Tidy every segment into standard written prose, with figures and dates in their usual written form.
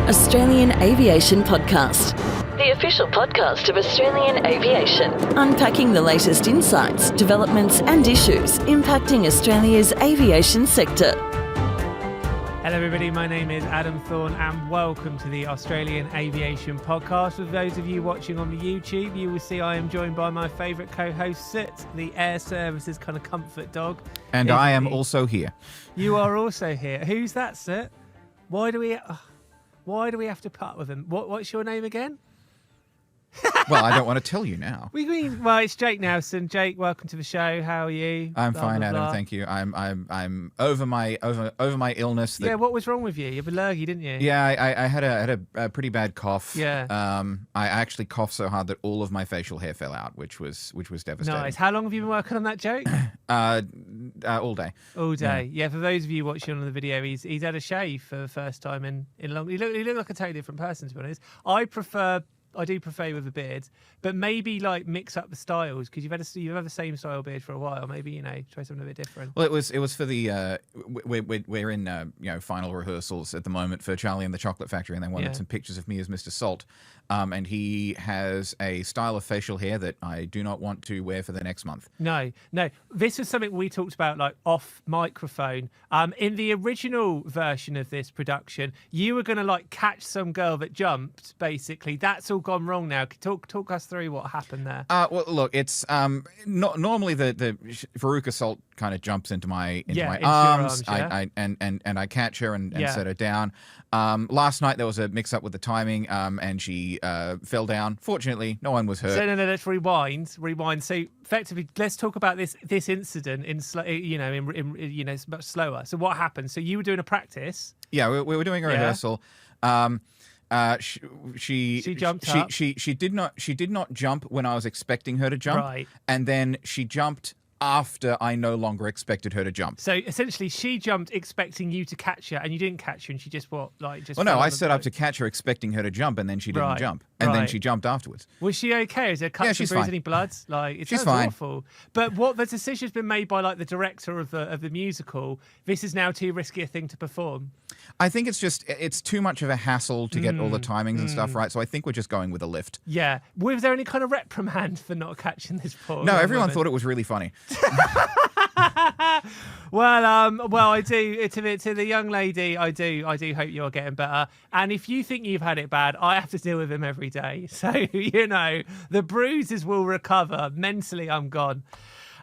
Australian Aviation Podcast, the official podcast of Australian Aviation, unpacking the latest insights, developments and issues impacting Australia's aviation sector. Hello everybody, my name is Adam Thorne and welcome to the Australian Aviation Podcast. For those of you watching on the YouTube, you will see I am joined by my favourite co-host, Sit, the Air Services kind of comfort dog. And I am also here. You are also here. Who's that, Sit? Why do we have to put up with him? What's your name again? Well, I don't want to tell you now. Well, it's Jake Nelson. Jake, welcome to the show. How are you? I'm fine, Adam. Thank you. I'm over my illness. Yeah, what was wrong with you? You have a lurgy, didn't you? Yeah, I had a pretty bad cough. Yeah. I actually coughed so hard that all of my facial hair fell out, which was devastating. Nice. How long have you been working on that, Jake? All day. All day. Yeah. For those of you watching on the video, he's had a shave for the first time in long. He looked like a totally different person, to be honest. I do prefer you with a beard, but maybe like mix up the styles because you've had the same style beard for a while. Maybe try something a bit different. Well, it was for the we're in final rehearsals at the moment for Charlie and the Chocolate Factory, and they wanted some pictures of me as Mr. Salt. And he has a style of facial hair that I do not want to wear for the next month. No. This was something we talked about like off microphone. In the original version of this production, you were going to like catch some girl that jumped. Basically, that's all gone wrong now. Talk us through what happened there. Well, look, it's normally the Veruca Salt kind of jumps into my arms. Yeah? I catch her and set her down. Last night there was a mix up with the timing, and she fell down. Fortunately, no one was hurt. So no, let's rewind. So effectively, let's talk about this incident in it's much slower. So what happened? So you were doing a practice. Yeah, we were doing a rehearsal. She jumped up. She did not jump when I was expecting her to jump. Right. And then she jumped after I no longer expected her to jump. So essentially she jumped expecting you to catch her and you didn't catch her and she just Well, no, I set up to catch her expecting her to jump and then she didn't jump. And then she jumped afterwards. Was she okay? Is there cuts and bruises, any blood? She's fine. Awful. But what the decision's been made by like the director of the musical, this is now too risky a thing to perform. I think it's too much of a hassle to get all the timings and stuff right. So I think we're just going with a lift. Yeah. Was there any kind of reprimand for not catching this poor No, everyone thought it was really funny. Well, I do. To the young lady, I do hope you're getting better. And if you think you've had it bad, I have to deal with him every day. So the bruises will recover. Mentally, I'm gone.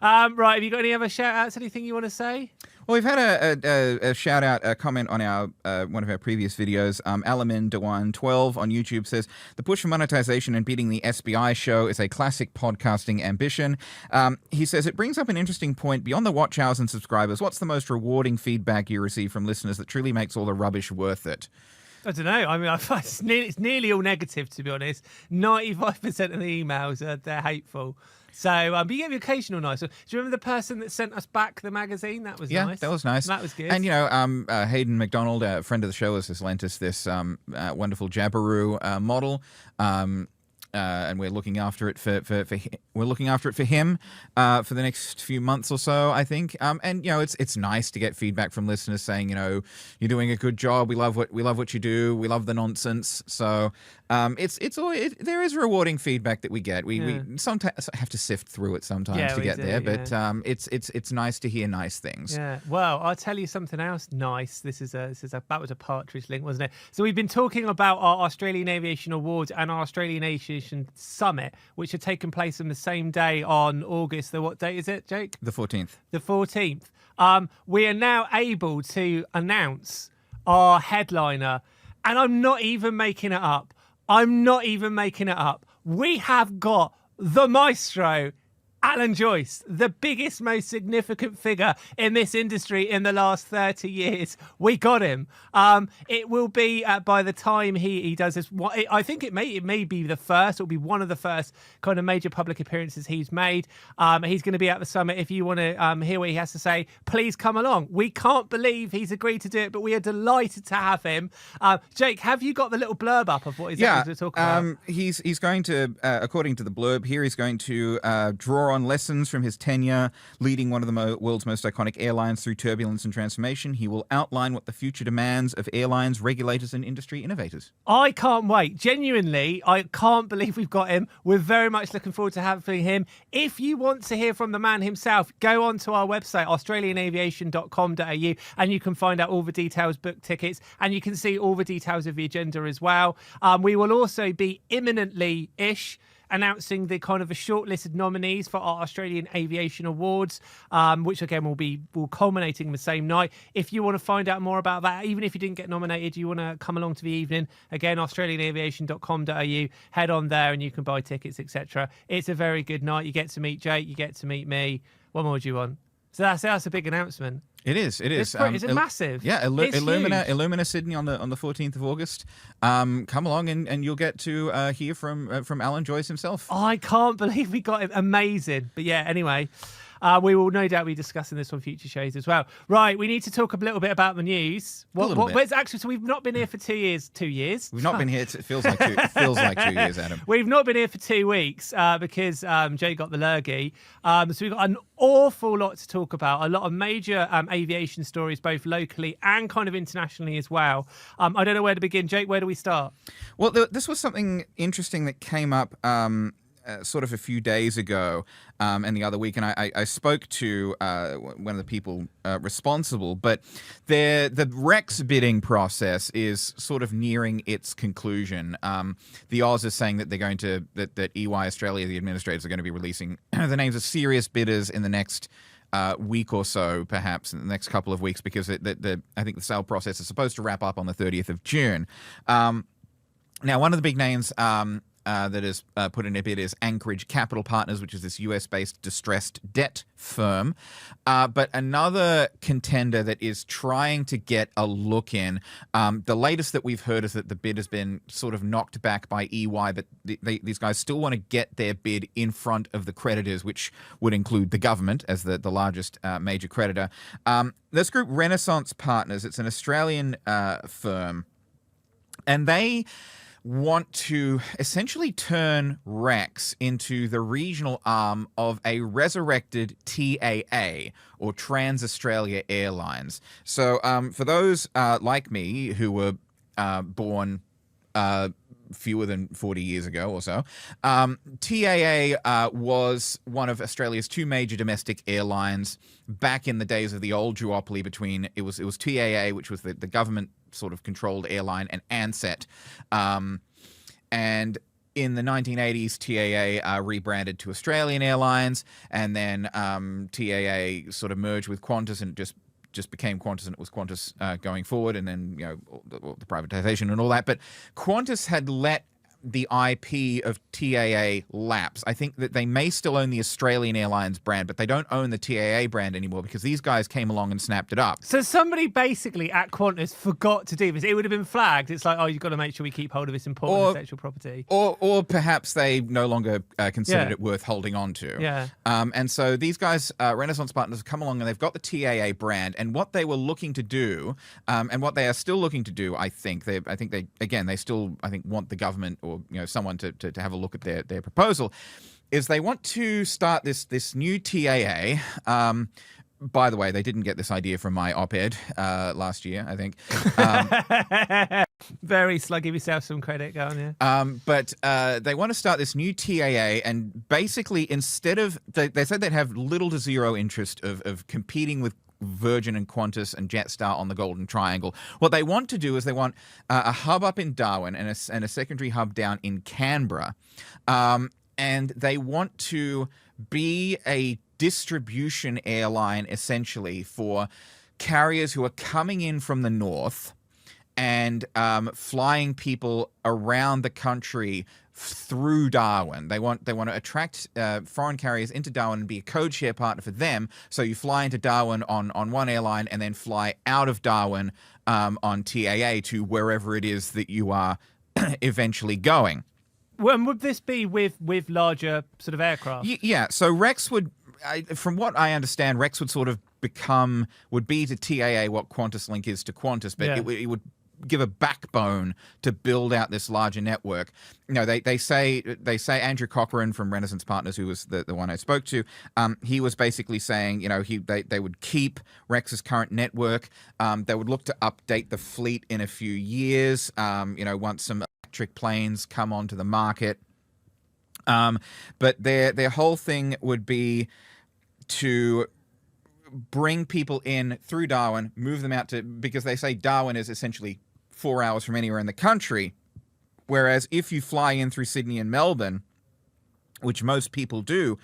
Right, have you got any other shout-outs? Anything you want to say? Well, we've had a shout-out, a comment on our one of our previous videos. Alamin Dewan 12 on YouTube says, the push for monetization and beating the SBI show is a classic podcasting ambition. He says, it brings up an interesting point. Beyond the watch hours and subscribers, what's the most rewarding feedback you receive from listeners that truly makes all the rubbish worth it? I don't know. I mean, it's nearly all negative, to be honest. 95% of the emails they're hateful. So, but you get the occasional nice. So, do you remember the person that sent us back the magazine? That was nice. Yeah, that was nice. That was good. And, Hayden McDonald, a friend of the show, has lent us this wonderful Jabiru model. And we're looking after it for him for the next few months or so, I think. And it's nice to get feedback from listeners saying, you're doing a good job. We love what you do. We love the nonsense. So there is rewarding feedback that we get. We sometimes have to sift through it sometimes to get there, but it's nice to hear nice things. Yeah. Well, I'll tell you something else nice. That was a Partridge link, wasn't it? So we've been talking about our Australian Aviation Awards and our Australian Aviation Summit, which are taking place on the same day on August. What date is it, Jake? The 14th. The 14th. We are now able to announce our headliner, and I'm not even making it up. We have got the maestro, Alan Joyce, the biggest, most significant figure in this industry in the last 30 years. We got him. It will be by the time he does this. I think it may be the first. It'll be one of the first kind of major public appearances he's made. He's going to be at the summit. If you want to hear what he has to say, please come along. We can't believe he's agreed to do it, but we are delighted to have him. Jake, have you got the little blurb up of what he's going to talk about? He's going to, according to the blurb here, he's going to draw more on lessons from his tenure leading one of the world's most iconic airlines through turbulence and transformation. He will outline what the future demands of airlines, regulators, and industry innovators. I can't wait. Genuinely, I can't believe we've got him. We're very much looking forward to having him. If you want to hear from the man himself, go on to our website, australianaviation.com.au, and you can find out all the details, book tickets, and you can see all the details of the agenda as well. We will also be imminently-ish announcing the kind of a shortlisted nominees for our Australian Aviation Awards, which again will culminating the same night. If you want to find out more about that, even if you didn't get nominated, you want to come along to the evening, again, australianaviation.com.au, head on there and you can buy tickets, etc. It's a very good night. You get to meet Jake, you get to meet me. What more do you want? So that's a big announcement. It is. It's massive. Yeah, It's Illumina Sydney on the 14th of August. Come along and you'll get to hear from Alan Joyce himself. I can't believe we got him. Amazing. But yeah, anyway, we will no doubt be discussing this on future shows as well. Right, we need to talk a little bit about the news. Where's actually? So we've not been here for 2 years. 2 years. We've not been here. It feels like 2 years, Adam. We've not been here for 2 weeks because Jay got the lurgy. So we've got an awful lot to talk about. A lot of major aviation stories, both locally and kind of internationally as well. I don't know where to begin. Jake, where do we start? Well, this was something interesting that came up sort of a few days ago and the other week, and I spoke to one of the people responsible, but the Rex bidding process is sort of nearing its conclusion. The Oz is saying that they're going to, that EY Australia, the administrators, are going to be releasing the names of serious bidders in the next week or so, perhaps in the next couple of weeks, because I think the sale process is supposed to wrap up on the 30th of June. Now, one of the big names that is put in a bid is Anchorage Capital Partners, which is this US-based distressed debt firm. But another contender that is trying to get a look in, the latest that we've heard is that the bid has been sort of knocked back by EY, but these guys still want to get their bid in front of the creditors, which would include the government as the largest major creditor. This group, Renaissance Partners, it's an Australian firm, and they want to essentially turn Rex into the regional arm of a resurrected TAA, or Trans Australia Airlines. So for those like me who were born fewer than 40 years ago or so, TAA was one of Australia's 2 major domestic airlines back in the days of the old duopoly between, it was TAA, which was the government sort of controlled airline, and Ansett. And in the 1980s, TAA rebranded to Australian Airlines, and then TAA sort of merged with Qantas, and it just became Qantas, and it was Qantas going forward, and then the privatization and all that. But Qantas had let the IP of TAA lapse. I think that they may still own the Australian Airlines brand, but they don't own the TAA brand anymore because these guys came along and snapped it up. So somebody basically at Qantas forgot to do this. It would have been flagged. It's like, oh, you've got to make sure we keep hold of this important intellectual property. Or perhaps they no longer considered it worth holding on to. Yeah. And so these guys, Renaissance Partners, have come along and they've got the TAA brand, and what they were looking to do, and what they are still looking to do, I think they still want the government or someone to have a look at their proposal, is they want to start this new TAA. By the way, they didn't get this idea from my op-ed last year, I think. Very slug. Give yourself some credit. Go on, yeah. But they want to start this new TAA, and basically instead of, they said they'd have little to zero interest of competing with Virgin and Qantas and Jetstar on the Golden Triangle. What they want to do is they want a hub up in Darwin and a secondary hub down in Canberra. And they want to be a distribution airline, essentially, for carriers who are coming in from the north and flying people around the country through Darwin. They want to attract foreign carriers into Darwin and be a code share partner for them. So you fly into Darwin on one airline and then fly out of Darwin on TAA to wherever it is that you are eventually going. When would this be with larger sort of aircraft? Yeah. So Rex would, from what I understand, Rex would sort of would be to TAA what Qantas Link is to Qantas, but it would give a backbone to build out this larger network. You know, they say Andrew Cochrane from Renaissance Partners, who was the one I spoke to, he was basically saying, you know, they would keep Rex's current network. They would look to update the fleet in a few years, you know, once some electric planes come onto the market. But their whole thing would be to bring people in through Darwin, move them out to, because they say Darwin is essentially 4 hours from anywhere in the country. Whereas if you fly in through Sydney and Melbourne, which most people do,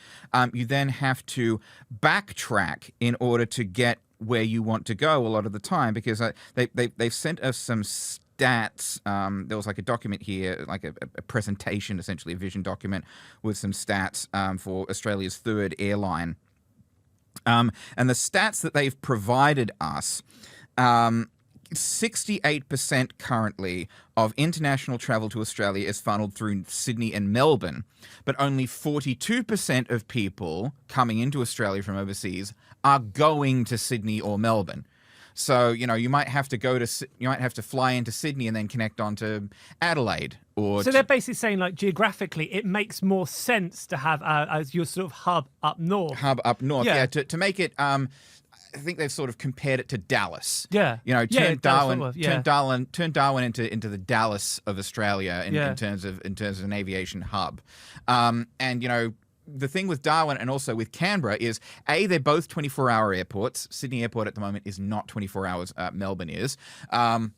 you then have to backtrack in order to get where you want to go a lot of the time, because they've sent us some stats. There was like a document here, like a presentation, essentially a vision document with some stats for Australia's third airline. And the stats that they've provided us, 68% currently of international travel to Australia is funneled through Sydney and Melbourne, but only 42% of people coming into Australia from overseas are going to Sydney or Melbourne. So, you know, you might have to fly into Sydney and then connect on to Adelaide. So they're basically saying, like, geographically, it makes more sense to have as your sort of hub up north. Yeah. To make it, I think they've sort of compared it to Dallas. Yeah. You know, turn Darwin into the Dallas of Australia in terms of an aviation hub. And, you know, the thing with Darwin and also with Canberra is, A, they're both 24-hour airports. Sydney Airport at the moment is not 24 hours. Melbourne is. And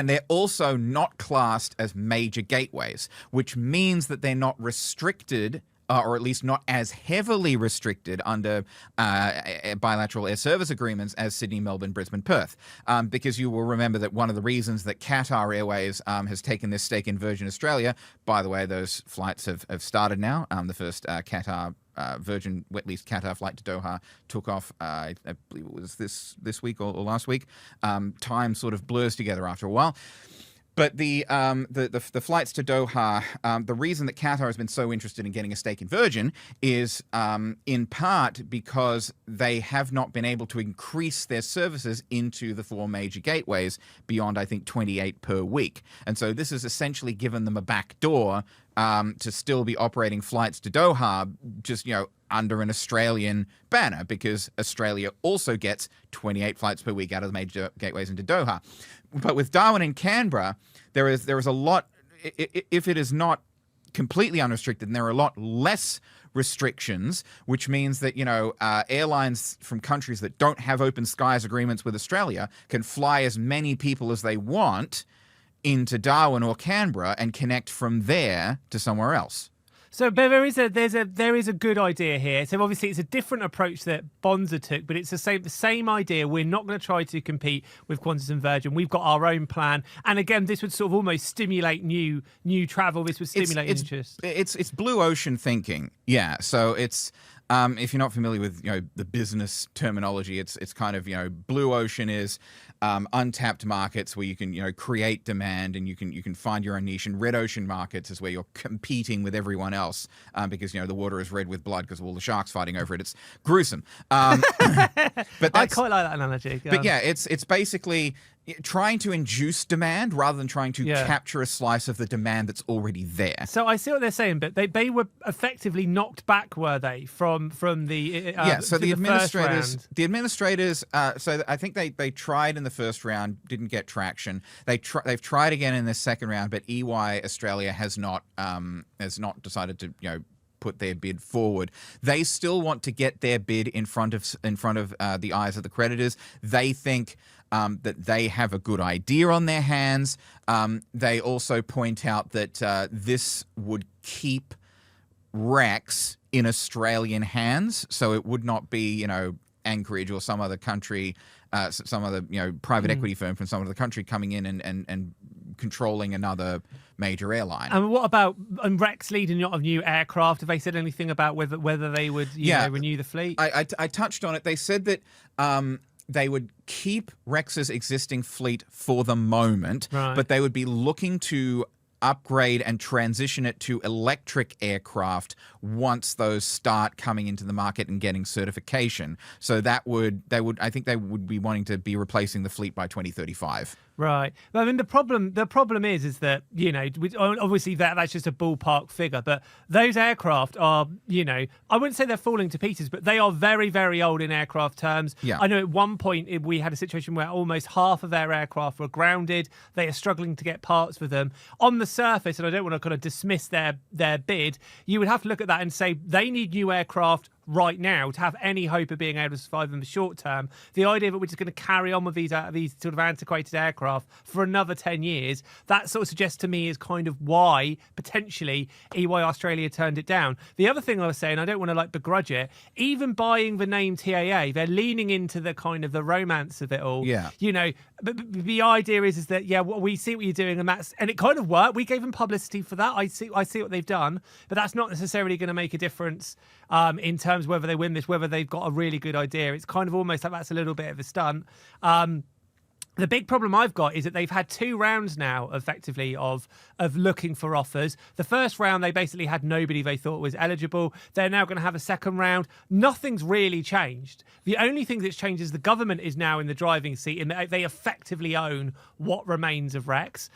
they're also not classed as major gateways, which means that they're not restricted, or at least not as heavily restricted under bilateral air service agreements as Sydney, Melbourne, Brisbane, Perth. Because you will remember that one of the reasons that Qatar Airways has taken this stake in Virgin Australia, by the way, those flights have started now. The first Qatar Virgin wet lease Qatar flight to Doha took off, I believe it was this week or last week. Time sort of blurs together after a while. But the flights to Doha, the reason that Qatar has been so interested in getting a stake in Virgin is in part because they have not been able to increase their services into the 4 major gateways beyond, I think, 28 per week. And so this has essentially given them a back door to still be operating flights to Doha, just, you know, under an Australian banner, because Australia also gets 28 flights per week out of the major gateways into Doha. But with Darwin and Canberra, there is a lot, if it is not completely unrestricted, and there are a lot less restrictions, which means that, you know, airlines from countries that don't have open skies agreements with Australia can fly as many people as they want into Darwin or Canberra and connect from there to somewhere else. So, but there is a good idea here. So obviously it's a different approach that Bonza took, but it's the same idea. We're not going to try to compete with Qantas and Virgin. We've got our own plan. And again, this would sort of almost stimulate new travel. This would stimulate interest. It's blue ocean thinking. Yeah. So it's if you're not familiar with, you know, the business terminology, it's kind of, you know, blue ocean is untapped markets where you can, you know, create demand and you can find your own niche. And red ocean markets is where you're competing with everyone else because, you know, the water is red with blood because of all the sharks fighting over it. It's gruesome. But I quite like that analogy. But yeah, it's basically trying to induce demand rather than trying to capture a slice of the demand that's already there. So I see what they're saying, but they were effectively knocked back, were they, from the so the administrators so I think they tried in the first round, didn't get traction. They've tried again in the second round, but EY Australia has not decided to, you know, put their bid forward. They still want to get their bid in front of the eyes of the creditors. They think that they have a good idea on their hands. They also point out that this would keep Rex in Australian hands, so it would not be, you know, Anchorage or some other country, some other, you know, private equity firm from some other country coming in and controlling another major airline. And what about Rex leading a lot of new aircraft? Have they said anything about whether they would renew the fleet? I touched on it. They said that they would keep Rex's existing fleet for the moment, but they would be looking to upgrade and transition it to electric aircraft once those start coming into the market and getting certification. So I think they would be wanting to be replacing the fleet by 2035. Right. I mean, the problem is that, you know, obviously that's just a ballpark figure, but those aircraft are, you know, I wouldn't say they're falling to pieces, but they are very, very old in aircraft terms. Yeah. I know at one point we had a situation where almost half of their aircraft were grounded. They are struggling to get parts for them. On the surface, and I don't want to kind of dismiss their bid, you would have to look at that and say they need new aircraft right now to have any hope of being able to survive in the short term. The idea that we're just going to carry on with these sort of antiquated aircraft for another 10 years, that sort of suggests to me is kind of why potentially EY Australia turned it down. The other thing I was saying, I don't want to like begrudge it, even buying the name TAA, they're leaning into the kind of the romance of it all. Yeah. You know, but the idea is that, yeah, we see what you're doing, and it kind of worked. We gave them publicity for that. I see what they've done, but that's not necessarily going to make a difference in terms of whether they win this, whether they've got a really good idea. It's kind of almost like that's a little bit of a stunt. The big problem I've got is that they've had 2 rounds now, effectively, of looking for offers. The first round, they basically had nobody they thought was eligible. They're now going to have a second round. Nothing's really changed. The only thing that's changed is the government is now in the driving seat, and they effectively own what remains of Rex.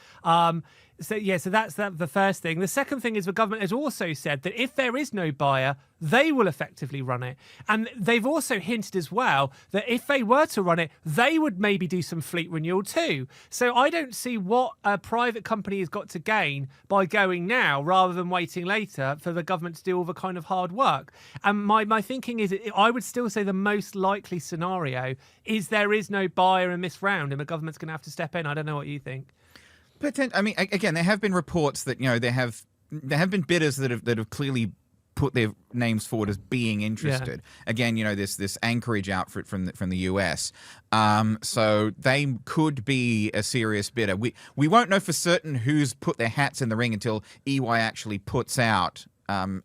So that's the first thing. The second thing is the government has also said that if there is no buyer, they will effectively run it. And they've also hinted as well that if they were to run it, they would maybe do some fleet renewal too. So I don't see what a private company has got to gain by going now rather than waiting later for the government to do all the kind of hard work. And my thinking is I would still say the most likely scenario is there is no buyer in this round and the government's going to have to step in. I don't know what you think. I mean, again, there have been reports that, you know, there have been bidders that have clearly put their names forward as being interested. Yeah. Again, you know, this Anchorage outfit from the US. So they could be a serious bidder. We won't know for certain who's put their hats in the ring until EY actually puts out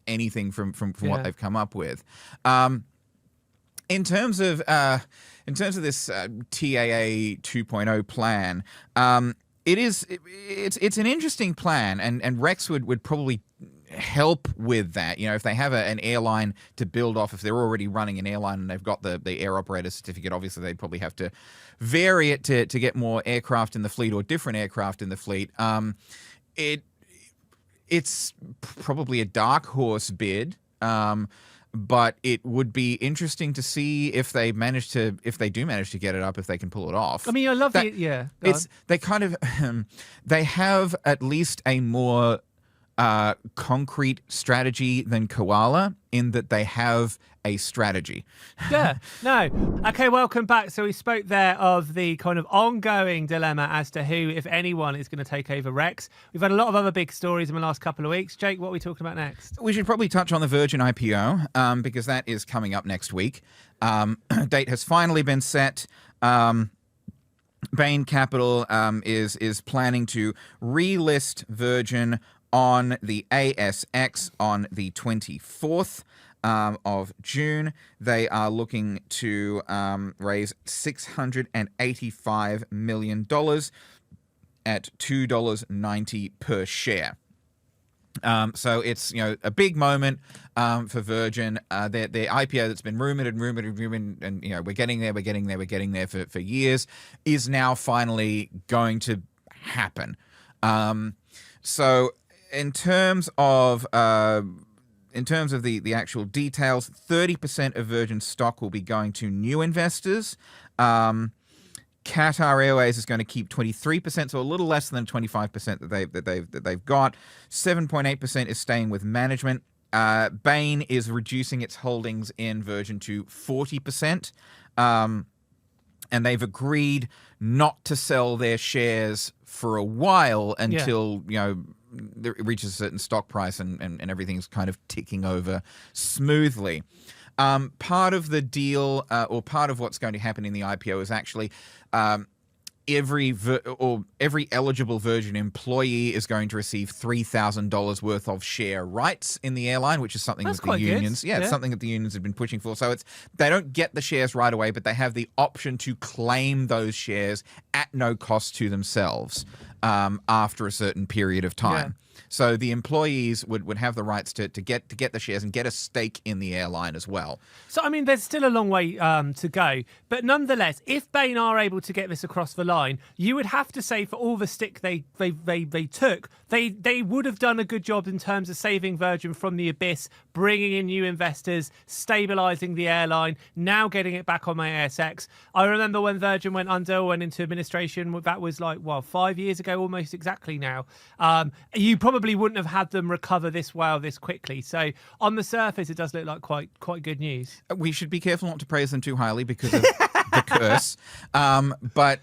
anything from what they've come up with. In terms of this TAA 2.0 plan, it's an interesting plan, and Rex would probably help with that. You know, if they have an airline to build off, if they're already running an airline and they've got the air operator certificate, obviously they'd probably have to vary it to get more aircraft in the fleet or different aircraft in the fleet. It's probably a dark horse bid. But it would be interesting to see if they do manage to get it up, if they can pull it off. I mean, I love they have at least a more concrete strategy than Koala in that they have a strategy. Yeah, no. Okay, welcome back. So we spoke there of the kind of ongoing dilemma as to who, if anyone, is going to take over Rex. We've had a lot of other big stories in the last couple of weeks. Jake, what are we talking about next? We should probably touch on the Virgin IPO because that is coming up next week. Date has finally been set. Bain Capital is planning to relist Virgin on the ASX on the 24th of June. They are looking to raise $685 million at $2.90 per share. So it's, you know, a big moment for Virgin. Their IPO that's been rumored, and you know, we're getting there for years, is now finally going to happen. So in terms of the actual details, 30% of Virgin stock will be going to new investors. Qatar Airways is going to keep 23%, so a little less than 25% that they've got. 7.8% is staying with management. Bain is reducing its holdings in Virgin to 40%, and they've agreed not to sell their shares for a while until you know, it reaches a certain stock price and everything's kind of ticking over smoothly. Part of the deal, or part of what's going to happen in the IPO, is actually every eligible Virgin employee is going to receive $3,000 worth of share rights in the airline, which is something that the unions, it's something that the unions have been pushing for. So they don't get the shares right away, but they have the option to claim those shares at no cost to themselves. after a certain period of time. So the employees would have the rights to get the shares and get a stake in the airline as well. So, I mean, there's still a long way to go. But nonetheless, if Bain are able to get this across the line, you would have to say for all the stick they took, they would have done a good job in terms of saving Virgin from the abyss, bringing in new investors, stabilising the airline, now getting it back on my ASX. I remember when Virgin went into administration, that was 5 years ago, almost exactly now. You probably wouldn't have had them recover this well this quickly. So on the surface, it does look like quite good news. We should be careful not to praise them too highly because of the curse. But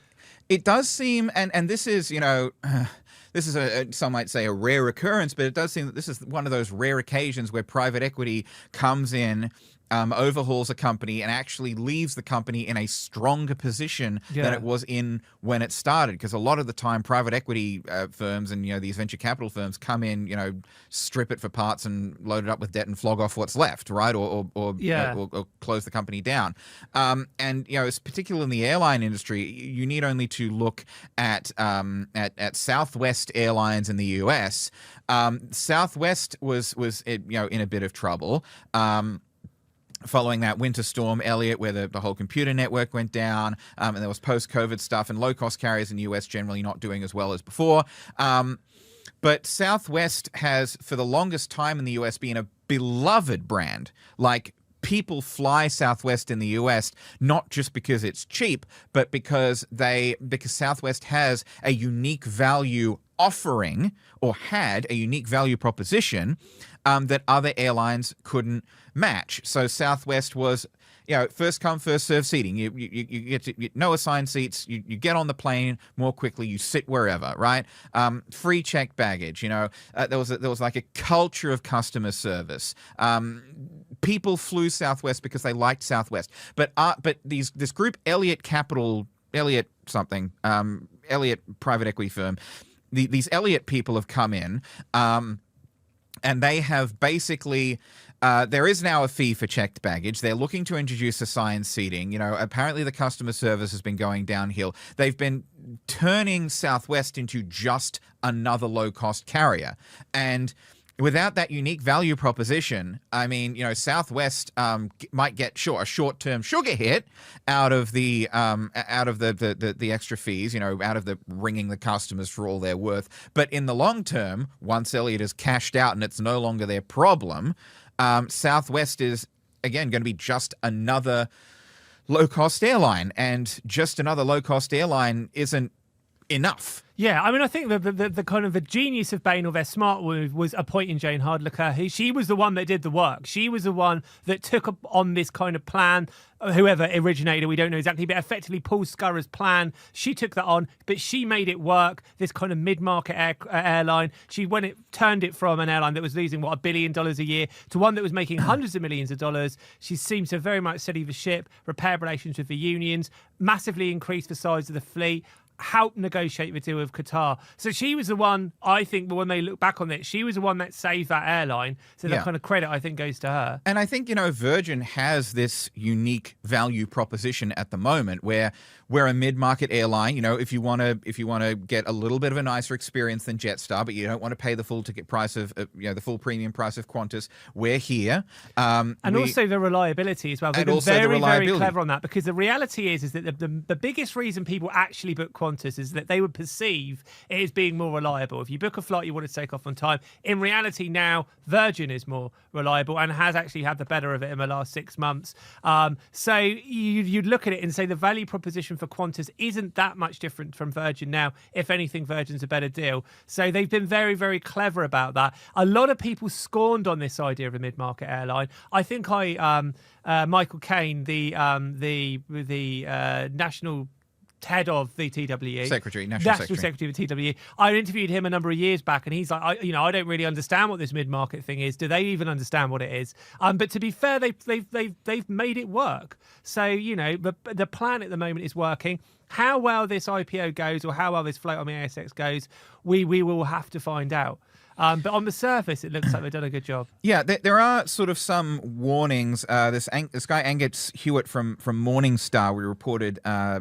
it does seem, and this is, this is some might say a rare occurrence, but it does seem that this is one of those rare occasions where private equity comes in, overhauls a company and actually leaves the company in a stronger position than it was in when it started. Because a lot of the time, private equity firms and these venture capital firms come in, strip it for parts and load it up with debt and flog off what's left, right? Or close the company down. And it's particularly in the airline industry, you need only to look at Southwest Airlines in the US. Southwest was in a bit of trouble. Following that winter storm, Elliott, where the whole computer network went down, and there was post-COVID stuff, and low-cost carriers in the US generally not doing as well as before. But Southwest has, for the longest time in the US, been a beloved brand. Like, people fly Southwest in the US not just because it's cheap, but because Southwest has a unique value offering, or had a unique value proposition that other airlines couldn't match. So Southwest was, first come, first serve seating. You get no assigned seats. You get on the plane more quickly. You sit wherever, right? Free checked baggage. There was like a culture of customer service. People flew Southwest because they liked Southwest. But this group, Elliott private equity firm, these Elliott people have come in, and they have basically. There is now a fee for checked baggage. They're looking to introduce assigned seating. Apparently the customer service has been going downhill. They've been turning Southwest into just another low-cost carrier. And without that unique value proposition, I mean, Southwest might get a short-term sugar hit out of the extra fees, out of the ringing the customers for all they're worth. But in the long term, once Elliott is cashed out and it's no longer their problem, Southwest is, again, going to be just another low-cost airline, and just another low-cost airline isn't enough. Yeah, I mean, I think the kind of the genius of Bain, or their smart move, was appointing Jane Hardlicker. She was the one that did the work. She was the one that took on this kind of plan. Whoever originated, we don't know exactly, but effectively Paul Scurrer's plan. She took that on, but she made it work. This kind of mid-market airline. She turned it from an airline that was losing $1 billion a year to one that was making hundreds of millions of dollars. She seems to very much steady the ship, repair relations with the unions, massively increase the size of the fleet, helped negotiate the deal with Qatar. So she was the one, I think, when they look back on it, she was the one that saved that airline. So that kind of credit, I think, goes to her. And I think, Virgin has this unique value proposition at the moment where we're a mid-market airline. If you want to get a little bit of a nicer experience than Jetstar, but you don't want to pay the full ticket price of, the full premium price of Qantas, we're here. Also the reliability as well. They've been very, very clever on that, because the reality is that the biggest reason people actually book Qantas is that they would perceive it as being more reliable. If you book a flight you want to take off on time, in reality now Virgin is more reliable and has actually had the better of it in the last 6 months. So you'd look at it and say the value proposition for Qantas isn't that much different from Virgin now. If anything, Virgin's a better deal. So they've been very, very clever about that. A lot of people scorned on this idea of a mid-market airline. I think Michael Caine, the national head of the TWE, National Secretary of the TWE. I interviewed him a number of years back, and he's like, I don't really understand what this mid-market thing is. Do they even understand what it is? But to be fair, they've made it work. So the plan at the moment is working. How well this IPO goes, or how well this float on the ASX goes, we will have to find out. But on the surface, it looks like they've done a good job. Yeah, there are sort of some warnings. This guy Angus Hewitt from Morningstar,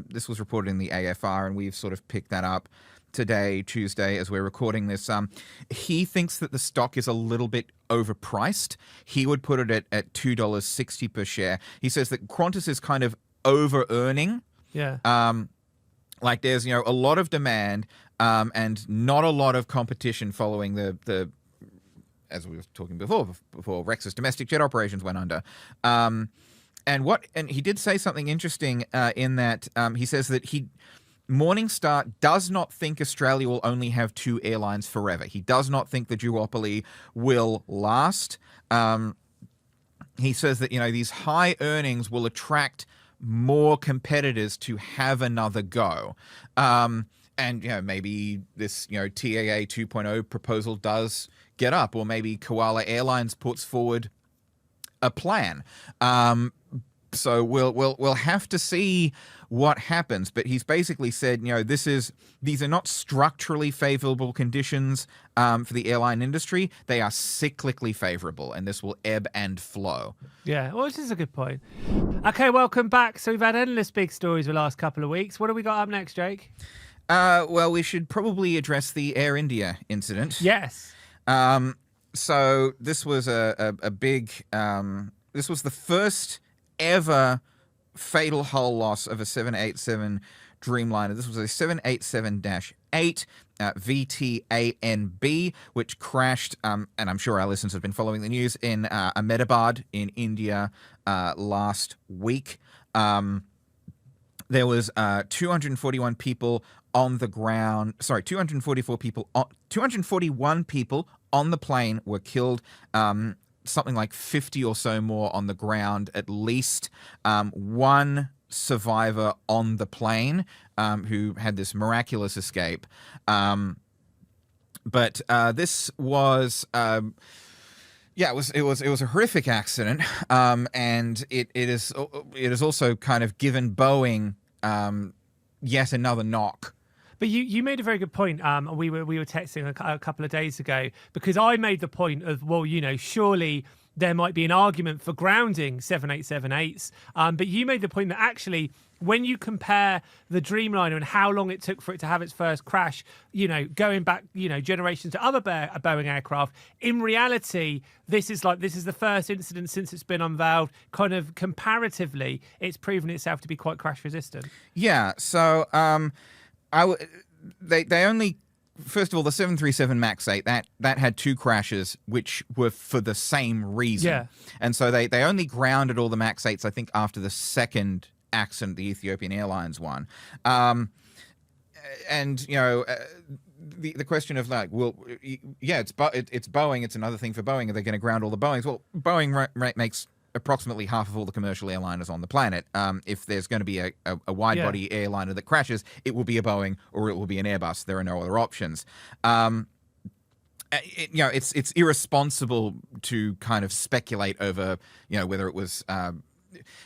this was reported in the AFR, and we've sort of picked that up. today, Tuesday, as we're recording this. He thinks that the stock is a little bit overpriced. He would put it at $2.60 per share. He says that Qantas is kind of over-earning. Yeah. Like there's, a lot of demand and not a lot of competition following the as we were talking before Rex's domestic jet operations went under. And he did say something interesting in that he says that Morningstar does not think Australia will only have two airlines forever. He does not think the duopoly will last. He says that, these high earnings will attract more competitors to have another go. And, maybe this, TAA 2.0 proposal does get up, or maybe Koala Airlines puts forward a plan. So we'll have to see what happens. But he's basically said, these are not structurally favorable conditions for the airline industry. They are cyclically favorable, and this will ebb and flow. Yeah, well, this is a good point. Okay, welcome back. So we've had endless big stories the last couple of weeks. What do we got up next, Jake? Well, we should probably address the Air India incident. Yes. So this was a big. This was the first ever fatal hull loss of a 787 Dreamliner. This was a 787-8 VTANB, which crashed, and I'm sure our listeners have been following the news, in Ahmedabad in India last week. There was 241 people on the ground. Sorry, 241 people on the plane were killed. Something like 50 or so more on the ground, at least. One survivor on the plane who had this miraculous escape. But this was... it was a horrific accident, and it is also kind of given Boeing yet another knock. But you made a very good point. We were texting a couple of days ago, because I made the point of, well, surely there might be an argument for grounding 787-8s. But you made the point that actually, when you compare the Dreamliner and how long it took for it to have its first crash, going back, generations to other Boeing aircraft, in reality, this is the first incident since it's been unveiled. Kind of comparatively, it's proven itself to be quite crash resistant. Yeah. So they only. First of all, the 737 MAX 8, that had two crashes, which were for the same reason. Yeah. And so they only grounded all the MAX 8s, I think, after the second accident, the Ethiopian Airlines one. The question of it's Boeing, it's another thing for Boeing. Are they going to ground all the Boeings? Well, Boeing makes approximately half of all the commercial airliners on the planet. If there's going to be a wide-body airliner that crashes, it will be a Boeing or it will be an Airbus. There are no other options. It's irresponsible to kind of speculate over, whether it was...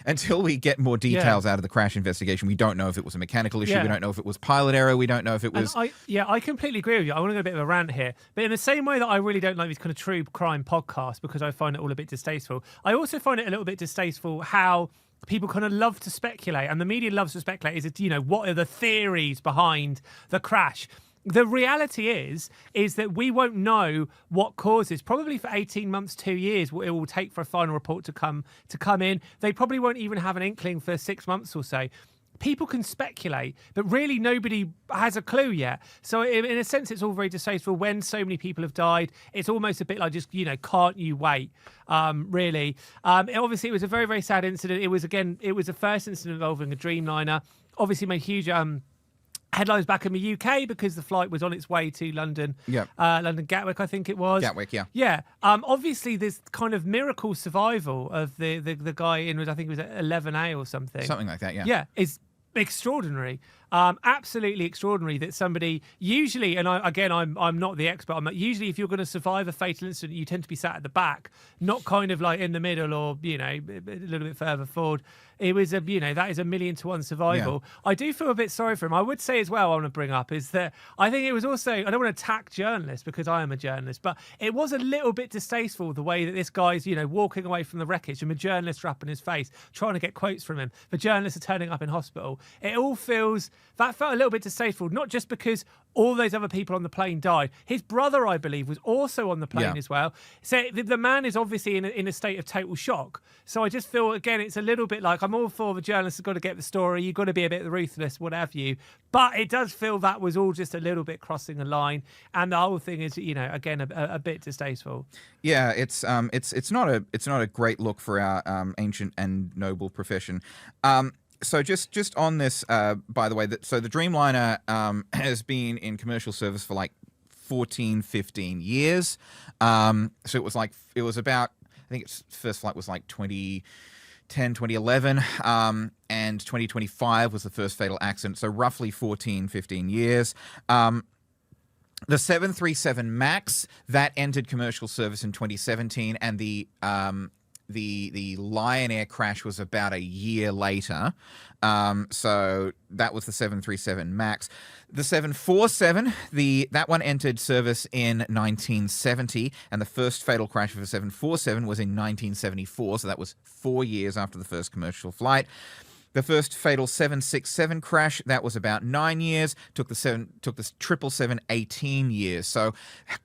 until we get more details out of the crash investigation, we don't know if it was a mechanical issue. We don't know if it was pilot error. We don't know if it was... I completely agree with you. I want to go a bit of a rant here. But in the same way that I really don't like these kind of true crime podcasts, because I find it all a bit distasteful, I also find it a little bit distasteful how people kind of love to speculate, and the media loves to speculate, is what are the theories behind the crash? The reality is that we won't know what causes. Probably for 18 months, 2 years, it will take for a final report to come in. They probably won't even have an inkling for 6 months or so. People can speculate, but really nobody has a clue yet. So in a sense, it's all very distasteful when so many people have died. It's almost a bit like just, can't you wait, really? Obviously, it was a very, very sad incident. It was the first incident involving a Dreamliner. Obviously made huge... headlines back in the UK because the flight was on its way to London. Yeah. London Gatwick, I think it was. Gatwick, yeah. Yeah. Obviously, this kind of miracle survival of the guy in, I think it was 11A or something. Something like that, yeah. Yeah, is extraordinary. Absolutely extraordinary that somebody usually, and I'm not the expert on that. Usually, if you're going to survive a fatal incident, you tend to be sat at the back, not kind of like in the middle or a little bit further forward. It was that is 1,000,000 to 1 survival. Yeah. I do feel a bit sorry for him. I would say as well, I want to bring up is that I think it was also, I don't want to attack journalists because I am a journalist, but it was a little bit distasteful the way that this guy's walking away from the wreckage and the journalists are up in his face trying to get quotes from him. The journalists are turning up in hospital. It all feels that felt a little bit distasteful, not just because all those other people on the plane died. His brother, I believe, was also on the plane as well. So the man is obviously in a state of total shock. So I just feel, again, it's a little bit like, I'm all for the journalists have got to get the story, you've got to be a bit ruthless, what have you. But it does feel that was all just a little bit crossing the line. And the whole thing is, again, a bit distasteful. Yeah, it's not a great look for our ancient and noble profession. So just on this, by the way, so the Dreamliner has been in commercial service for like 14, 15 years. So it was about, I think its first flight was like 2010, 2011, and 2025 was the first fatal accident. So roughly 14, 15 years. The 737 MAX, that entered commercial service in 2017, and the Lion Air crash was about a year later. So that was the 737 MAX. The 747, that one entered service in 1970, and the first fatal crash of a 747 was in 1974, so that was 4 years after the first commercial flight. The first fatal 767 crash, that was about 9 years. Took the 777 18 years. So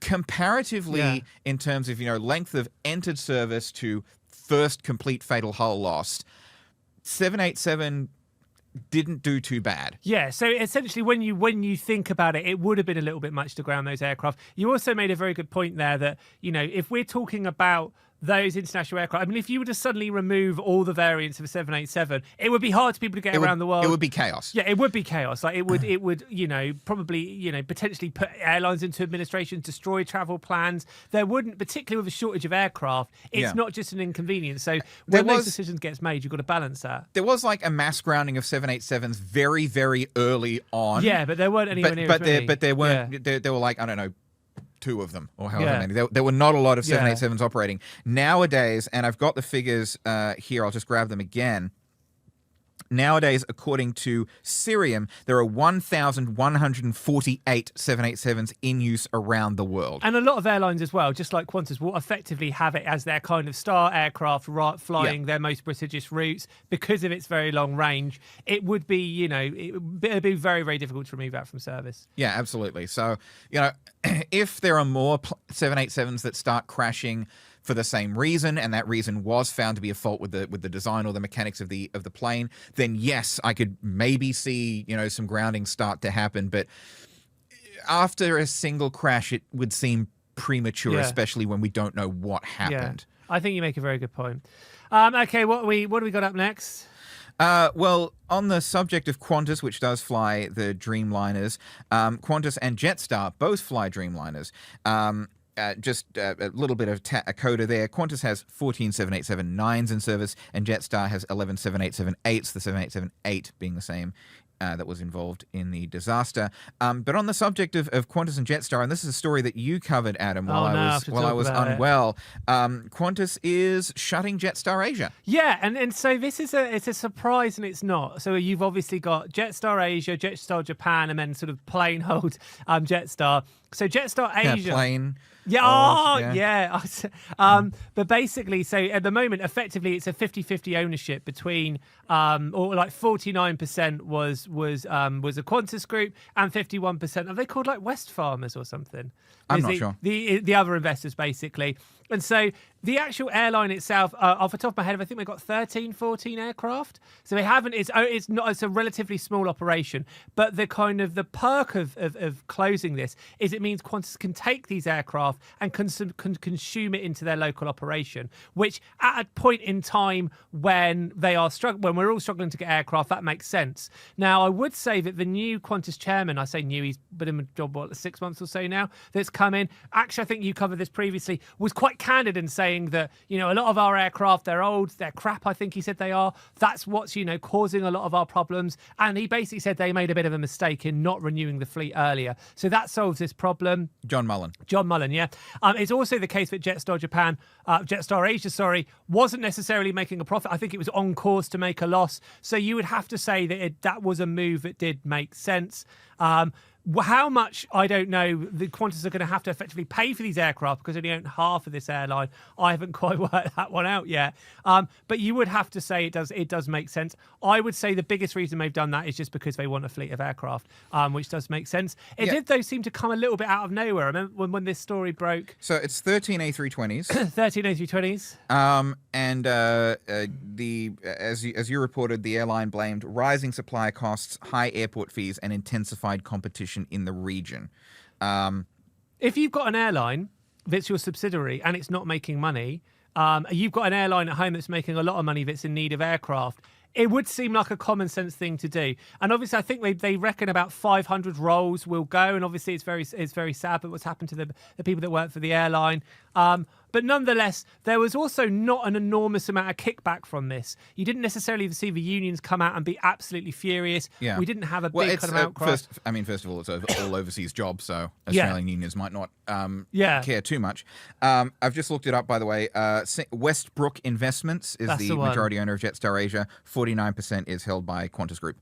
comparatively, in terms of length of entered service to first complete fatal hull lost, 787 didn't do too bad. Yeah, so essentially when you think about it, it would have been a little bit much to ground those aircraft. You also made a very good point there that, if we're talking about those international aircraft, I mean, if you were to suddenly remove all the variants of a 787, it would be hard for people to get around the world. It would be chaos. Yeah, it would be chaos. Like it would, probably, potentially put airlines into administration, destroy travel plans. There wouldn't, particularly with a shortage of aircraft, it's not just an inconvenience. So when those decisions gets made, you've got to balance that. There was like a mass grounding of 787s very, very early on. Yeah, but there weren't anywhere near as many. But there weren't. Yeah. There were like, I don't know, 2 of them, or however many. There were not a lot of 787s operating. Nowadays, and I've got the figures here, I'll just grab them again. Nowadays, according to Cirium, there are 1,148 787s in use around the world. And a lot of airlines as well, just like Qantas, will effectively have it as their kind of star aircraft flying their most prestigious routes because of its very long range. It would be, it'd be very, very difficult to remove that from service. Yeah, absolutely. So, if there are more 787s that start crashing for the same reason, and that reason was found to be a fault with the design or the mechanics of the plane, then yes, I could maybe see some grounding start to happen. But after a single crash, it would seem premature, especially when we don't know what happened. Yeah. I think you make a very good point. Okay, what do we got up next? Well, on the subject of Qantas, which does fly the Dreamliners, Qantas and Jetstar both fly Dreamliners. Just a little bit of a coda there. Qantas has 14 787-9s in service, and Jetstar has 11 787-8s, the 787-8 being the same that was involved in the disaster. But on the subject of Qantas and Jetstar, and this is a story that you covered, Adam, while I was unwell, Qantas is shutting Jetstar Asia. Yeah, and so this is it's a surprise and it's not. So you've obviously got Jetstar Asia, Jetstar Japan, and then sort of plain old Jetstar. So Jetstar Asia... But basically, so at the moment, effectively, it's a 50-50 ownership between, or like 49% was a Qantas group, and 51%, are they called like West Farmers or something? I'm not sure. The other investors, basically. And so the actual airline itself, off the top of my head, I think they've got 13, 14 aircraft. So they haven't, it's a relatively small operation. But the kind of the perk of closing this is it means Qantas can take these aircraft and consume it into their local operation, which at a point in time when when we're all struggling to get aircraft, that makes sense. Now, I would say that the new Qantas chairman, I say new, he's been in the job, 6 months or so now, that's come in. Actually, I think you covered this previously, was quite candid in saying that, a lot of our aircraft, they're old, they're crap, I think he said they are. That's what's, causing a lot of our problems. And he basically said they made a bit of a mistake in not renewing the fleet earlier. So that solves this problem. John Mullen, yeah. It's also the case that Jetstar Asia, wasn't necessarily making a profit. I think it was on course to make a loss. So you would have to say that that was a move that did make sense. How much, I don't know, the Qantas are going to have to effectively pay for these aircraft because they only own half of this airline. I haven't quite worked that one out yet. But you would have to say it does make sense. I would say the biggest reason they've done that is just because they want a fleet of aircraft, which does make sense. It did, though, seem to come a little bit out of nowhere. I remember when this story broke. So it's 13 A320s. 13 A320s. And as you reported, the airline blamed rising supply costs, high airport fees, and intensified competition in the region. If you've got an airline that's your subsidiary and it's not making money, you've got an airline at home that's making a lot of money that's in need of aircraft, it would seem like a common sense thing to do. And obviously, I think they reckon about 500 roles will go. And obviously, it's very sad but what's happened to the people that work for the airline. But nonetheless, there was also not an enormous amount of kickback from this. You didn't necessarily see the unions come out and be absolutely furious. Yeah. We didn't have a big kind of outcry. First of all, it's all overseas jobs, so Australian unions might not care too much. I've just looked it up, by the way. Westbrook Investments is the majority owner of Jetstar Asia. 49% is held by Qantas Group.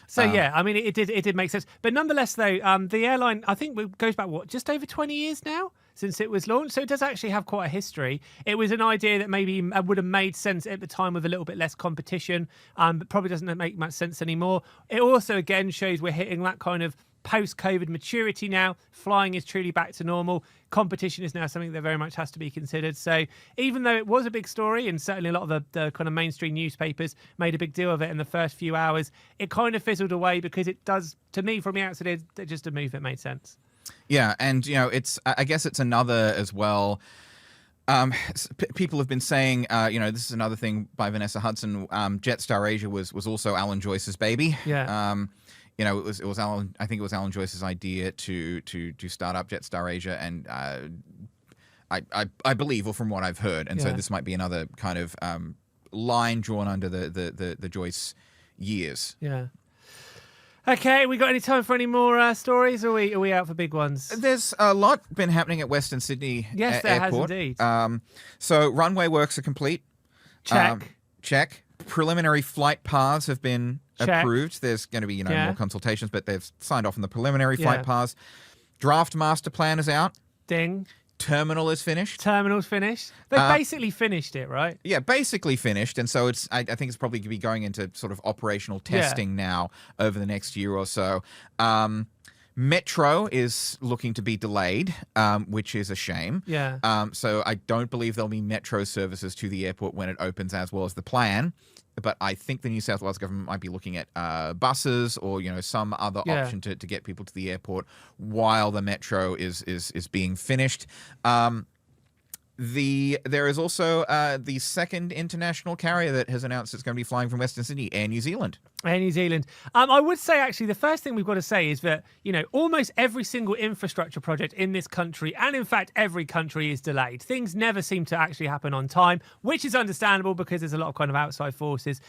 So I mean, it did make sense. But nonetheless, though, the airline, I think, goes back just over 20 years now since it was launched. So it does actually have quite a history. It was an idea that maybe would have made sense at the time with a little bit less competition, but probably doesn't make much sense anymore. It also again shows we're hitting that kind of post-COVID maturity now. Flying is truly back to normal. Competition is now something that very much has to be considered. So even though it was a big story, and certainly a lot of the kind of mainstream newspapers made a big deal of it in the first few hours, it kind of fizzled away because it does, to me, from the outside, it's just a move that made sense. Yeah, and I guess it's another as well. People have been saying, this is another thing by Vanessa Hudson. Jetstar Asia was also Alan Joyce's baby. Yeah. It was Alan. I think it was Alan Joyce's idea to start up Jetstar Asia, and I believe, or from what I've heard, and so this might be another kind of line drawn under the Joyce years. Yeah. Okay, we got any time for any more stories, or are we out for big ones? There's a lot been happening at Western Sydney Yes, there Airport. has indeed. So runway works are complete. Check. Check. Preliminary flight paths have been approved. There's going to be more consultations, but they've signed off on the preliminary flight paths. Draft master plan is out. Ding. Terminal is finished. Terminal's finished. They basically finished it, right? Yeah, basically finished. And so I think it's probably going to be going into sort of operational testing now over the next year or so. Metro is looking to be delayed, which is a shame. Yeah. So I don't believe there'll be metro services to the airport when it opens, as well as the plan. But I think the New South Wales government might be looking at buses or some other option to get people to the airport while the metro is being finished. There is also the second international carrier that has announced it's going to be flying from Western Sydney, Air New Zealand. Air New Zealand. I would say, actually, the first thing we've got to say is that, almost every single infrastructure project in this country, and in fact every country, is delayed. Things never seem to actually happen on time, which is understandable because there's a lot of kind of outside forces.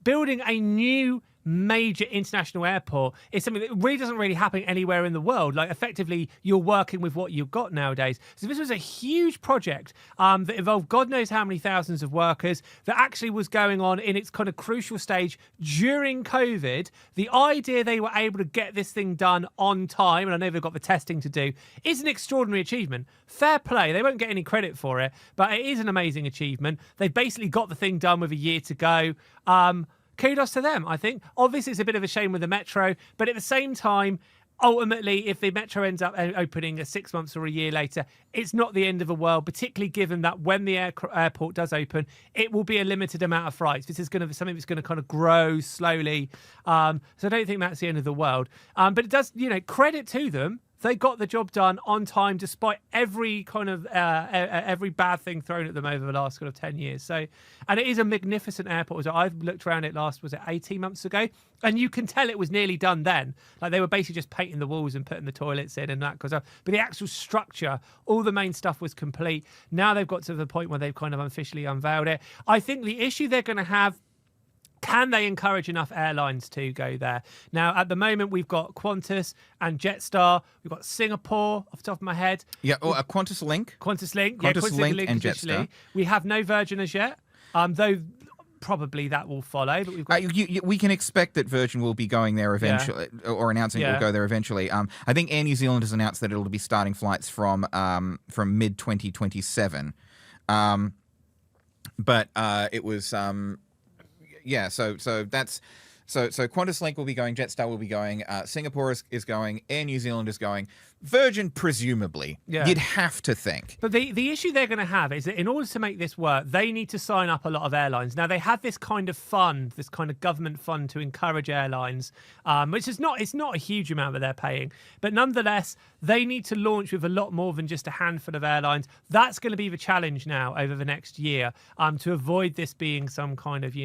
Building a new major international airport is something that really doesn't happen anywhere in the world. Like, effectively, you're working with what you've got nowadays. So this was a huge project that involved God knows how many thousands of workers, that actually was going on in its kind of crucial stage during COVID. The idea they were able to get this thing done on time, and I know they've got the testing to do, is an extraordinary achievement. Fair play. They won't get any credit for it, but it is an amazing achievement. They've basically got the thing done with a year to go. Kudos to them, I think. Obviously, it's a bit of a shame with the metro, but at the same time, ultimately, if the metro ends up opening 6 months or a year later, it's not the end of the world, particularly given that when the airport does open, it will be a limited amount of flights. This is going to be something that's going to kind of grow slowly. So I don't think that's the end of the world. But it does, credit to them. They got the job done on time, despite every kind of every bad thing thrown at them over the last kind of 10 years. So, and it is a magnificent airport. I've looked around it last, 18 months ago? And you can tell it was nearly done then. Like, they were basically just painting the walls and putting the toilets in and that goes up. But the actual structure, all the main stuff was complete. Now they've got to the point where they've kind of officially unveiled it. I think the issue they're going to have, can they encourage enough airlines to go there? Now, at the moment, we've got Qantas and Jetstar. We've got Singapore, off the top of my head. Yeah, or Qantas Link. Qantas Link. Qantas Link and Jetstar. We have no Virgin as yet, though probably that will follow. But we've got we can expect that Virgin will be going there eventually, or announcing it will go there eventually. I think Air New Zealand has announced that it'll be starting flights from mid 2027. But it was so that's. So Qantas Link will be going, Jetstar will be going, Singapore is going, Air New Zealand is going, Virgin presumably. Yeah. You'd have to think. But the issue they're going to have is that in order to make this work, they need to sign up a lot of airlines. Now, they have this kind of fund, this kind of government fund to encourage airlines, which is not a huge amount that they're paying. But nonetheless, they need to launch with a lot more than just a handful of airlines. That's going to be the challenge now over the next year, to avoid this being some kind of,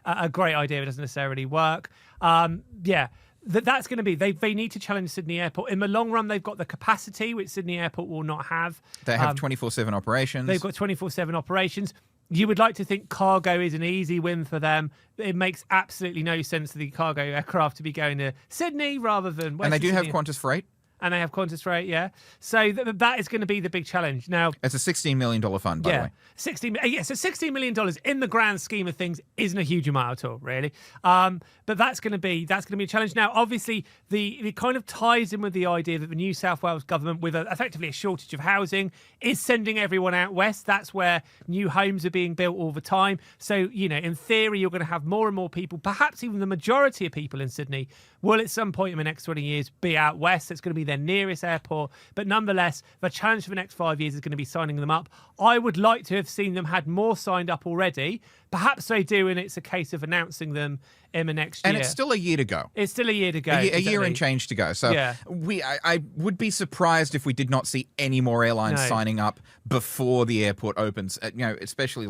a great idea that doesn't necessarily work. That's going to be, they need to challenge Sydney Airport. In the long run, they've got the capacity, which Sydney Airport will not have. They have 24/7 operations. They've got 24/7 operations. You would like to think cargo is an easy win for them. It makes absolutely no sense for the cargo aircraft to be going to Sydney rather than Western And they do Sydney. have Qantas Freight. And they have Qantas Freight, yeah. So that is going to be the big challenge. Now, it's a $16 million fund, by the way. So $16 million in the grand scheme of things isn't a huge amount at all, really. But that's going to be a challenge. Now, obviously, the kind of ties in with the idea that the New South Wales government, with effectively a shortage of housing, is sending everyone out west. That's where new homes are being built all the time. So, in theory, you're going to have more and more people, perhaps even the majority of people in Sydney, will at some point in the next 20 years be out west. It's going to be their nearest airport. But nonetheless, the challenge for the next 5 years is going to be signing them up. I would like to have seen them had more signed up already. Perhaps they do, and it's a case of announcing them in the next year. And it's still a year to go. It's still a year to go. A year and change to go. So I would be surprised if we did not see any more airlines signing up before the airport opens, especially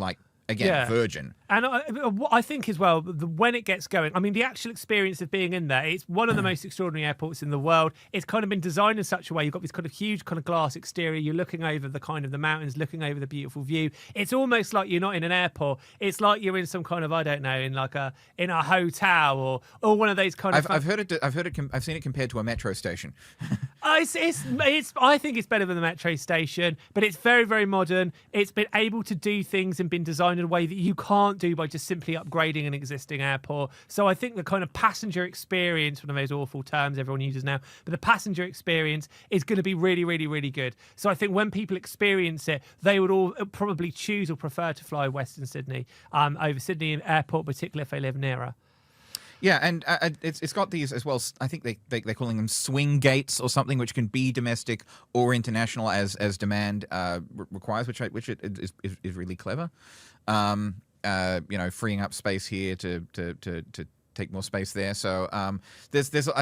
Virgin. And I think as well, when it gets going, I mean, the actual experience of being in there, it's one of the most extraordinary airports in the world. It's kind of been designed in such a way, you've got this kind of huge kind of glass exterior, you're looking over the kind of the mountains, looking over the beautiful view. It's almost like you're not in an airport. It's like you're in some kind of, I don't know, in a hotel or one of those kind of... I've seen it compared to a metro station. I think it's better than the metro station, but it's very, very modern. It's been able to do things and been designed in a way that you can't do by just simply upgrading an existing airport. So I think the kind of passenger experience, one of those awful terms everyone uses now, but the passenger experience is going to be really, really, really good. So I think when people experience it, they would all probably choose or prefer to fly Western Sydney over Sydney Airport, particularly if they live nearer. Yeah, and it's got these as well. I think they're calling them swing gates or something, which can be domestic or international as demand requires, which is really clever. Freeing up space here to take more space there. So I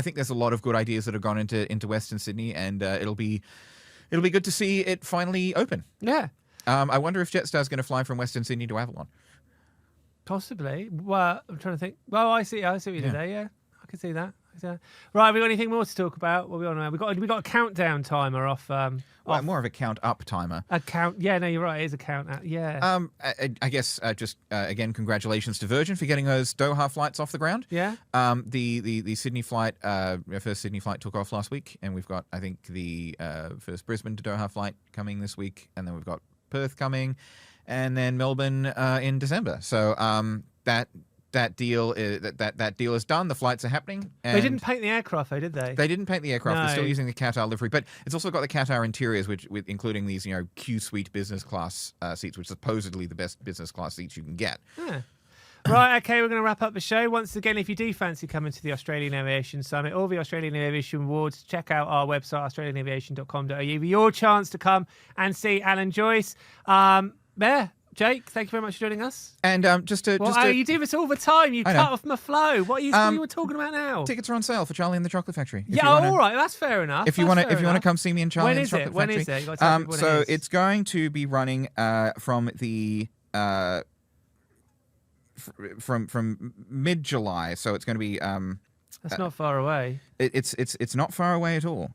think there's a lot of good ideas that have gone into Western Sydney, and it'll be good to see it finally open. Yeah. I wonder if Jetstar's going to fly from Western Sydney to Avalon. Possibly. Well, I'm trying to think. Well, I see what you did there. Yeah, I can see that. Right, have we got anything more to talk about? What are we on now? We got a countdown timer off. More of a count up timer. A count. Yeah, no, you're right. It is a count out. Yeah. I guess again, congratulations to Virgin for getting those Doha flights off the ground. Yeah. The Sydney flight, first Sydney flight took off last week, and we've got the first Brisbane to Doha flight coming this week, and then we've got Perth coming, and then Melbourne in December. So that deal is done. The flights are happening. And they didn't paint the aircraft, though, did they? They didn't paint the aircraft. No. They're still using the Qatar livery, but it's also got the Qatar interiors, with including these Q Suite business class seats, which are supposedly the best business class seats you can get. Yeah. Right, okay, we're going to wrap up the show. Once again, if you do fancy coming to the Australian Aviation Summit or the Australian Aviation Awards, check out our website, australianaviation.com.au, for your chance to come and see Alan Joyce. Jake, thank you very much for joining us. And you do this all the time. You cut off my flow. What are you talking about now? Tickets are on sale for Charlie and the Chocolate Factory. All right, that's fair enough. If you want to come see me and Charlie and the Chocolate Factory. When is it? You gotta tell me when it is. It's going to be running from mid-July. So it's going to be that's not far away. It's not far away at all.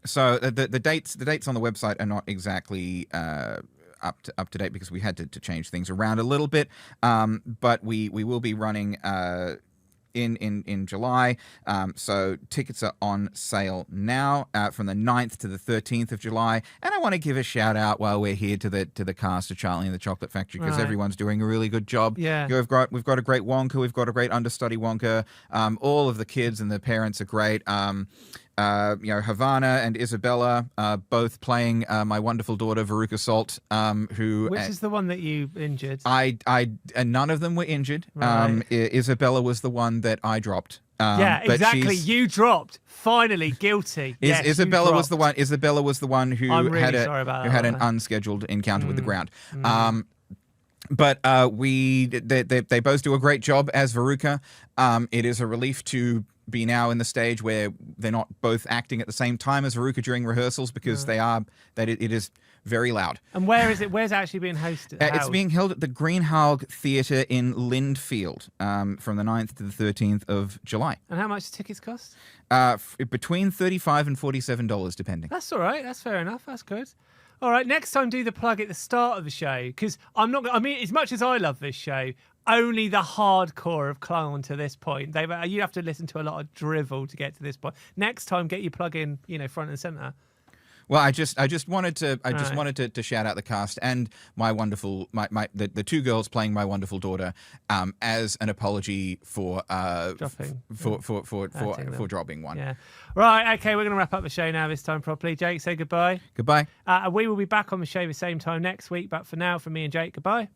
So the dates on the website are not exactly up to date because we had to change things around a little bit. But we will be running in July. So tickets are on sale now from the 9th to the 13th of July. And I want to give a shout out while we're here to the cast of Charlie and the Chocolate Factory, because everyone's doing a really good job. Yeah. We've got a great Wonka. We've got a great understudy Wonka. All of the kids and the parents are great. Havana and Isabella, both playing my wonderful daughter Veruca Salt, Which is the one that you injured? None of them were injured. Right. Isabella was the one that I dropped. Yeah, but exactly. You dropped. Finally, guilty. Yes, Isabella was the one. Isabella was the one who I'm really had sorry about that, had an unscheduled encounter with the ground. But they both do a great job as Veruca. It is a relief to be now in the stage where they're not both acting at the same time as Veruca during rehearsals, because it is very loud. And where is it? Where's it actually being hosted? It's being held at the Greenhalgh Theatre in Lindfield from the 9th to the 13th of July. And how much do tickets cost? Between $35 and $47, depending. That's all right. That's fair enough. That's good. All right, next time do the plug at the start of the show, because as much as I love this show, only the hardcore have clung on to this point. You have to listen to a lot of drivel to get to this point. Next time, get your plug in, front and center. Well, I just wanted to shout out the cast and my wonderful the two girls playing my wonderful daughter as an apology for dropping for dropping one. Yeah. Right. Okay. We're going to wrap up the show now. This time properly. Jake, say goodbye. Goodbye. We will be back on the show the same time next week. But for now, from me and Jake, goodbye.